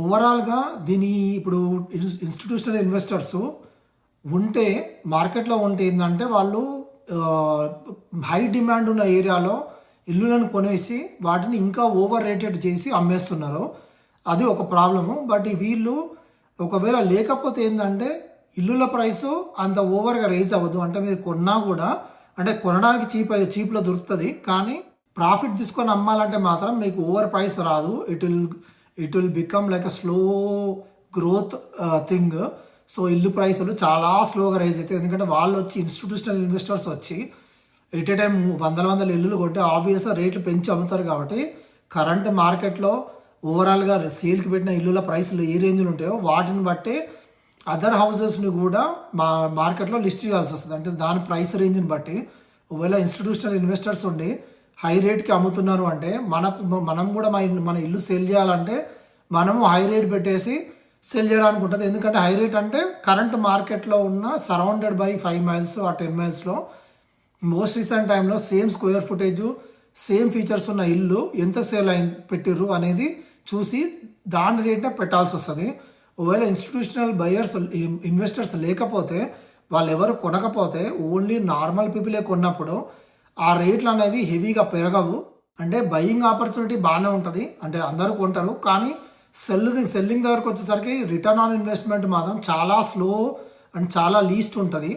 ఓవరాల్గా దీని ఇప్పుడు ఇన్స్టిట్యూషనల్ ఇన్వెస్టర్స్ ఉంటే మార్కెట్లో ఉంటే ఏంటంటే వాళ్ళు హై డిమాండ్ ఉన్న ఏరియాలో ఇల్లులను కొనేసి వాటిని ఇంకా ఓవర్ రేటెడ్ చేసి అమ్మేస్తున్నారు. అది ఒక ప్రాబ్లము. బట్ వీళ్ళు ఒకవేళ లేకపోతే ఏంటంటే ఇల్లుల ప్రైసు అంత ఓవర్గా రేజ్ అవ్వదు. అంటే మీరు కొన్నా కూడా అంటే కొనడానికి చీప్లో దొరుకుతుంది, కానీ ప్రాఫిట్ తీసుకొని అమ్మాలంటే మాత్రం మీకు ఓవర్ ప్రైస్ రాదు. It will become like a slow growth thing. So ఇల్లు ప్రైసులు చాలా స్లోగా రైజ్ అవుతాయి. ఎందుకంటే వాళ్ళు వచ్చి ఇన్స్టిట్యూషనల్ ఇన్వెస్టర్స్ వచ్చి ఎట్ ఏ టైం వందల ఇల్లులు కొంటే ఆబ్వియస్గా రేట్లు పెంచి అమ్ముతారు. కాబట్టి కరెంట్ మార్కెట్లో ఓవరాల్గా సేల్కి పెట్టిన ఇల్లుల ప్రైస్లు ఏ రేంజ్లో ఉంటాయో వాటిని బట్టి అదర్ హౌసెస్ని కూడా మార్కెట్లో లిస్ట్ చేయాల్సి వస్తుంది. అంటే దాని ప్రైస్ రేంజ్ని బట్టి ఒకవేళ ఇన్స్టిట్యూషనల్ ఇన్వెస్టర్స్ ఉండి హై రేట్కి అమ్ముతున్నారు అంటే మనం కూడా మన ఇల్లు సేల్ చేయాలంటే మనము హై రేట్ పెట్టేసి సెల్ చేయడానికి ఉంటుంది. ఎందుకంటే హై రేట్ అంటే కరెంట్ మార్కెట్లో ఉన్న సరౌండెడ్ బై 5 miles ఆ 10 milesలో మోస్ట్ రీసెంట్ టైంలో same square footage same features ఉన్న ఇల్లు ఎంత సేల్ పెట్టిర్రు అనేది చూసి దాని రేట్నే పెట్టాల్సి వస్తుంది. ఒకవేళ ఇన్స్టిట్యూషనల్ బయర్స్ ఇన్వెస్టర్స్ లేకపోతే వాళ్ళు ఎవరు కొనకపోతే ఓన్లీ నార్మల్ పీపులే కొన్నప్పుడు ఆ రేట్లు అనేవి హెవీగా పెరగవు. అంటే బయింగ్ ఆపర్చునిటీ బాగానే ఉంటుంది, అంటే అందరూ కొంటారు. కానీ సెల్లింగ్ దగ్గరకు వచ్చేసరికి రిటర్న్ ఆన్ ఇన్వెస్ట్మెంట్ మాత్రం చాలా స్లో అండ్ చాలా లీస్ట్ ఉంటుంది.